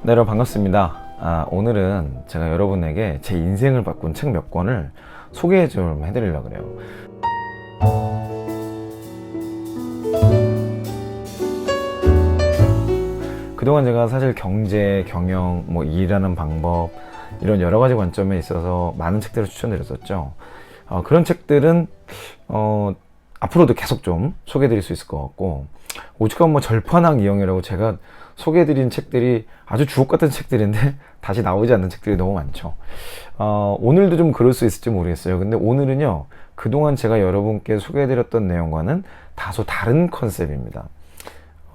네, 여러분 반갑습니다. 오늘은 제가 여러분에게 제 인생을 바꾼 책 몇 권을 소개 좀 해드리려고 그래요. 그동안 제가 사실 경제, 경영, 일하는 방법 이런 여러 가지 관점에 있어서 많은 책들을 추천드렸었죠. 그런 책들은 앞으로도 계속 좀 소개해드릴 수 있을 것 같고, 오죽하면 절판왕 이영애라고 제가 소개해드린 책들이 아주 주옥 같은 책들인데 다시 나오지 않는 책들이 너무 많죠. 오늘도 좀 그럴 수 있을지 모르겠어요. 근데 오늘은요, 그동안 제가 여러분께 소개해드렸던 내용과는 다소 다른 컨셉입니다.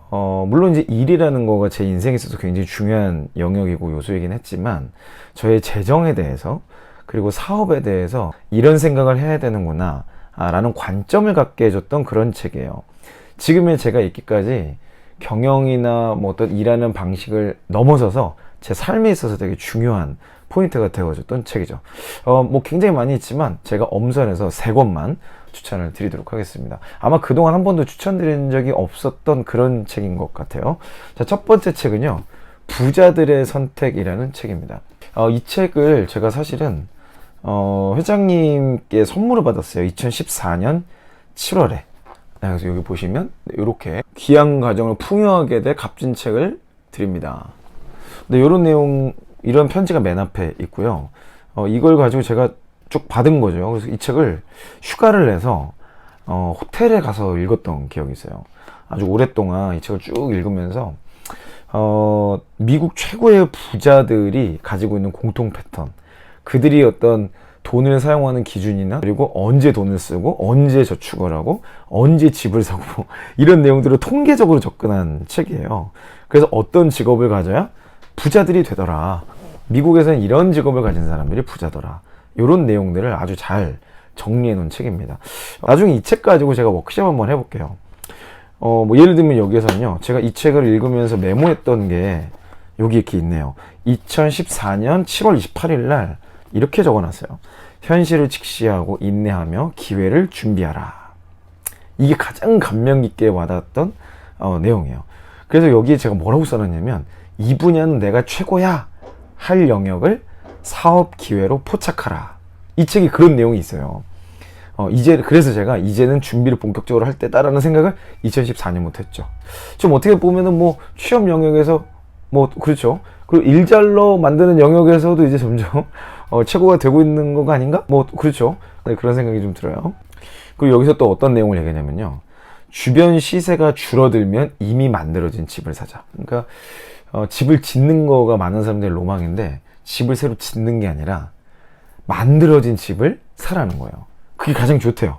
물론 이제 일이라는 거가 제 인생에 있어서 굉장히 중요한 영역이고 요소이긴 했지만, 저의 재정에 대해서 그리고 사업에 대해서 이런 생각을 해야 되는구나 라는 관점을 갖게 해줬던 그런 책이에요. 지금의 제가 있기까지 경영이나 어떤 일하는 방식을 넘어서서 제 삶에 있어서 되게 중요한 포인트가 되어줬던 책이죠. 굉장히 많이 있지만 제가 엄선해서 3권만 추천을 드리도록 하겠습니다. 아마 그동안 한 번도 추천드린 적이 없었던 그런 책인 것 같아요. 자, 첫 번째 책은요, 부자들의 선택이라는 책입니다. 이 책을 제가 사실은 회장님께 선물을 받았어요. 2014년 7월에. 그래서 여기 보시면 이렇게 귀한 가정을 풍요하게 될 값진 책을 드립니다. 근데 이런 내용, 이런 편지가 맨 앞에 있고요. 이걸 가지고 제가 쭉 받은 거죠. 그래서 이 책을 휴가를 내서 호텔에 가서 읽었던 기억이 있어요. 아주 오랫동안 이 책을 쭉 읽으면서 미국 최고의 부자들이 가지고 있는 공통 패턴, 그들이 어떤 돈을 사용하는 기준이나, 그리고 언제 돈을 쓰고 언제 저축을 하고 언제 집을 사고 이런 내용들을 통계적으로 접근한 책이에요. 그래서 어떤 직업을 가져야 부자들이 되더라, 미국에서는 이런 직업을 가진 사람들이 부자더라, 이런 내용들을 아주 잘 정리해 놓은 책입니다. 나중에 이 책 가지고 제가 워크숍 한번 해볼게요. 예를 들면 여기에서는요, 제가 이 책을 읽으면서 메모했던 게 여기 이렇게 있네요. 2014년 7월 28일 날 이렇게 적어놨어요. 현실을 직시하고 인내하며 기회를 준비하라. 이게 가장 감명 깊게 와닿았던 내용이에요. 그래서 여기에 제가 뭐라고 써놨냐면, 이 분야는 내가 최고야 할 영역을 사업 기회로 포착하라. 이 책이 그런 내용이 있어요. 그래서 제가 이제는 준비를 본격적으로 할 때다라는 생각을 2014년부터 했죠. 좀 어떻게 보면은 취업 영역에서 그렇죠. 그리고 일잘로 만드는 영역에서도 이제 점점 최고가 되고 있는 거가 아닌가? 그렇죠. 네, 그런 생각이 좀 들어요. 그리고 여기서 또 어떤 내용을 얘기하냐면요, 주변 시세가 줄어들면 이미 만들어진 집을 사자. 그러니까 집을 짓는 거가 많은 사람들의 로망인데, 집을 새로 짓는 게 아니라 만들어진 집을 사라는 거예요. 그게 가장 좋대요.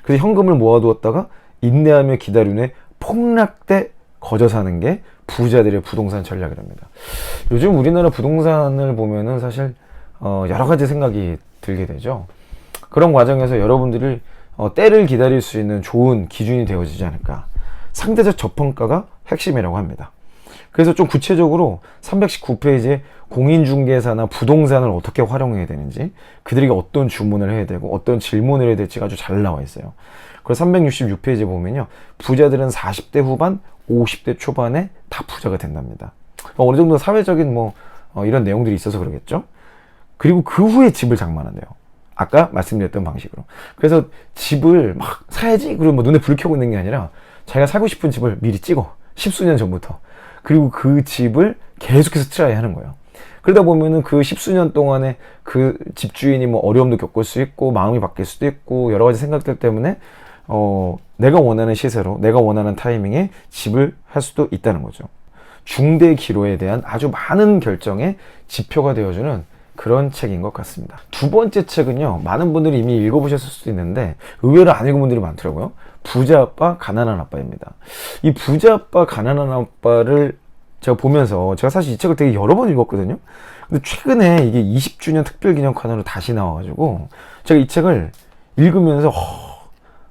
그래서 현금을 모아두었다가 인내하며 기다린 후에 폭락 때 거저 사는 게 부자들의 부동산 전략이랍니다. 요즘 우리나라 부동산을 보면은 사실 여러 가지 생각이 들게 되죠. 그런 과정에서 여러분들이 때를 기다릴 수 있는 좋은 기준이 되어지지 않을까. 상대적 저평가가 핵심이라고 합니다. 그래서 좀 구체적으로 319페이지에 공인중개사나 부동산을 어떻게 활용해야 되는지, 그들에게 어떤 주문을 해야 되고 어떤 질문을 해야 될지가 아주 잘 나와 있어요. 그래서 366페이지에 보면요, 부자들은 40대 후반, 50대 초반에 다 부자가 된답니다. 어느 정도 사회적인 이런 내용들이 있어서 그러겠죠. 그리고 그 후에 집을 장만한대요. 아까 말씀드렸던 방식으로. 그래서 집을 막 사야지, 그리고 눈에 불 켜고 있는 게 아니라 자기가 살고 싶은 집을 미리 찍어, 10수년 전부터. 그리고 그 집을 계속해서 트라이 하는 거예요. 그러다 보면은 그 10수년 동안에 그 집주인이 어려움도 겪을 수 있고, 마음이 바뀔 수도 있고, 여러 가지 생각들 때문에 내가 원하는 시세로, 내가 원하는 타이밍에 집을 할 수도 있다는 거죠. 중대 기로에 대한 아주 많은 결정의 지표가 되어주는 그런 책인 것 같습니다. 두 번째 책은요, 많은 분들이 이미 읽어보셨을 수도 있는데 의외로 안 읽은 분들이 많더라고요. 부자 아빠 가난한 아빠입니다. 이 부자 아빠 가난한 아빠를 제가 보면서, 제가 사실 이 책을 되게 여러 번 읽었거든요. 근데 최근에 이게 20주년 특별기념판으로 다시 나와가지고 제가 이 책을 읽으면서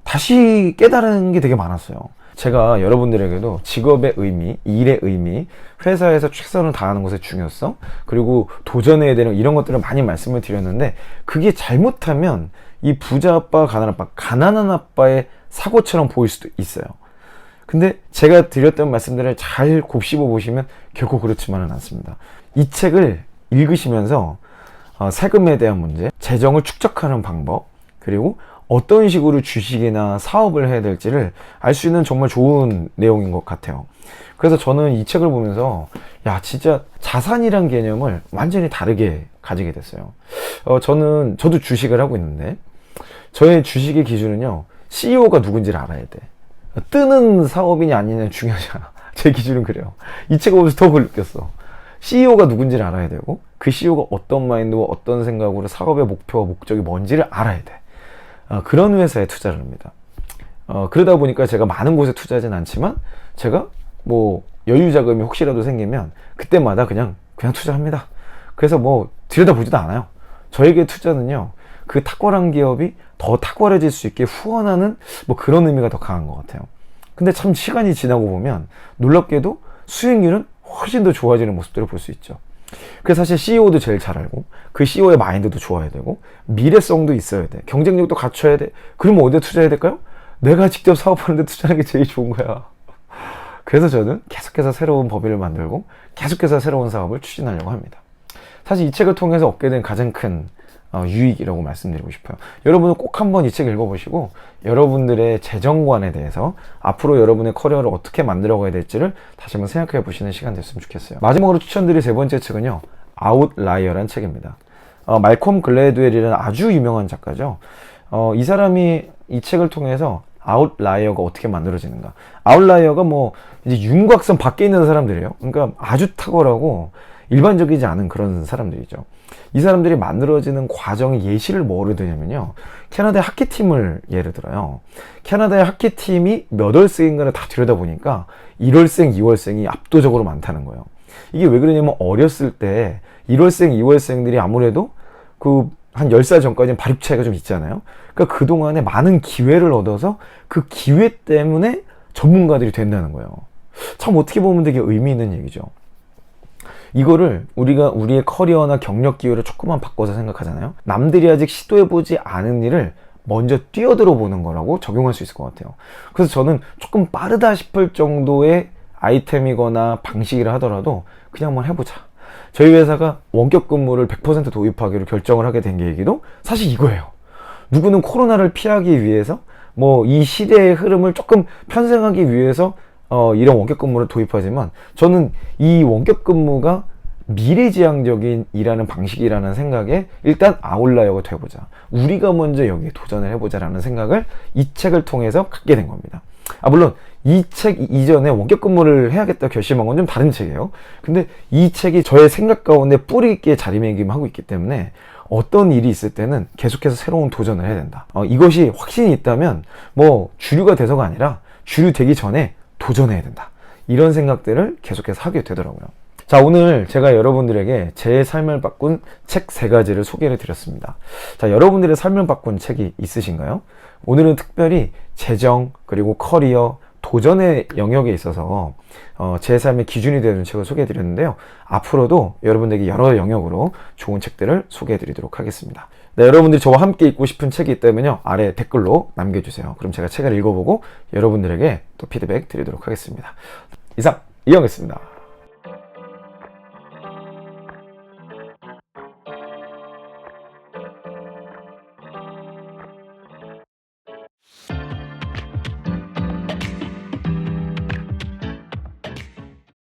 다시 깨달은 게 되게 많았어요. 제가 여러분들에게도 직업의 의미, 일의 의미, 회사에서 최선을 다하는 것의 중요성, 그리고 도전해야 되는 이런 것들을 많이 말씀을 드렸는데, 그게 잘못하면 이 부자 아빠, 가난한 아빠의 사고처럼 보일 수도 있어요. 근데 제가 드렸던 말씀들을 잘 곱씹어 보시면 결코 그렇지만은 않습니다. 이 책을 읽으시면서 세금에 대한 문제, 재정을 축적하는 방법, 그리고 어떤 식으로 주식이나 사업을 해야 될지를 알 수 있는 정말 좋은 내용인 것 같아요. 그래서 저는 이 책을 보면서 야, 진짜 자산이란 개념을 완전히 다르게 가지게 됐어요. 저도 주식을 하고 있는데 저의 주식의 기준은요, CEO가 누군지를 알아야 돼. 뜨는 사업이냐 아니냐 중요하지 않아. 제 기준은 그래요. 이 책을 보면서 더 그걸 느꼈어. CEO가 누군지를 알아야 되고, 그 CEO가 어떤 마인드와 어떤 생각으로 사업의 목표와 목적이 뭔지를 알아야 돼. 그런 회사에 투자를 합니다. 그러다 보니까 제가 많은 곳에 투자하진 않지만, 제가 뭐 여유 자금이 혹시라도 생기면 그때마다 그냥 투자합니다. 그래서 뭐 들여다보지도 않아요. 저에게 투자는요, 그 탁월한 기업이 더 탁월해질 수 있게 후원하는 뭐 그런 의미가 더 강한 것 같아요. 근데 참 시간이 지나고 보면 놀랍게도 수익률은 훨씬 더 좋아지는 모습들을 볼 수 있죠. 그래서 사실 CEO도 제일 잘 알고, 그 CEO의 마인드도 좋아야 되고, 미래성도 있어야 돼, 경쟁력도 갖춰야 돼. 그러면 어디에 투자해야 될까요? 내가 직접 사업하는 데 투자하는 게 제일 좋은 거야. 그래서 저는 계속해서 새로운 법인을 만들고 계속해서 새로운 사업을 추진하려고 합니다. 사실 이 책을 통해서 얻게 된 가장 큰 유익이라고 말씀드리고 싶어요. 여러분은 꼭 한번 이 책 읽어보시고 여러분들의 재정관에 대해서 앞으로 여러분의 커리어를 어떻게 만들어가야 될지를 다시 한번 생각해 보시는 시간 됐으면 좋겠어요. 마지막으로 추천드릴 세 번째 책은요, 아웃라이어라는 책입니다. 말콤 글래드웰이라는 아주 유명한 작가죠. 이 사람이 이 책을 통해서 아웃라이어가 어떻게 만들어지는가, 아웃라이어가 뭐 이제 윤곽선 밖에 있는 사람들이에요. 그러니까 아주 탁월하고 일반적이지 않은 그런 사람들이죠. 이 사람들이 만들어지는 과정의 예시를 뭐로 드냐면요, 캐나다의 하키팀을 예를 들어요. 캐나다의 하키팀이 몇 월생인가를 다 들여다보니까 1월생, 2월생이 압도적으로 많다는 거예요. 이게 왜 그러냐면 어렸을 때 1월생, 2월생들이 아무래도 한 10살 전까지는 발육 차이가 좀 있잖아요. 그러니까 그동안에 많은 기회를 얻어서 그 기회 때문에 전문가들이 된다는 거예요. 참 어떻게 보면 되게 의미 있는 얘기죠. 이거를 우리가 우리의 커리어나 경력 기회를 조금만 바꿔서 생각하잖아요. 남들이 아직 시도해보지 않은 일을 먼저 뛰어들어 보는 거라고 적용할 수 있을 것 같아요. 그래서 저는 조금 빠르다 싶을 정도의 아이템이거나 방식이라 하더라도 그냥 한번 해보자. 저희 회사가 원격 근무를 100% 도입하기로 결정을 하게 된 계기도 사실 이거예요. 누구는 코로나를 피하기 위해서 뭐 이 시대의 흐름을 조금 편승하기 위해서 이런 원격 근무를 도입하지만, 저는 이 원격 근무가 미래지향적인 일하는 방식이라는 생각에 일단 아웃라이어가 돼보자, 우리가 먼저 여기에 도전을 해보자 라는 생각을 이 책을 통해서 갖게 된 겁니다. 물론 이 책 이전에 원격 근무를 해야겠다 결심한 건 좀 다른 책이에요. 근데 이 책이 저의 생각 가운데 뿌리 있게 자리매김하고 있기 때문에 어떤 일이 있을 때는 계속해서 새로운 도전을 해야 된다. 이것이 확신이 있다면 뭐 주류가 돼서가 아니라 주류 되기 전에 도전해야 된다. 이런 생각들을 계속해서 하게 되더라고요. 자, 오늘 제가 여러분들에게 제 삶을 바꾼 책 3가지를 소개를 드렸습니다. 자, 여러분들의 삶을 바꾼 책이 있으신가요? 오늘은 특별히 재정, 그리고 커리어, 도전의 영역에 있어서 제 삶의 기준이 되는 책을 소개해 드렸는데요. 앞으로도 여러분들에게 여러 영역으로 좋은 책들을 소개해 드리도록 하겠습니다. 네, 여러분들이 저와 함께 읽고 싶은 책이 있다면요, 아래 댓글로 남겨주세요. 그럼 제가 책을 읽어보고 여러분들에게 또 피드백 드리도록 하겠습니다. 이상, 이영이었습니다.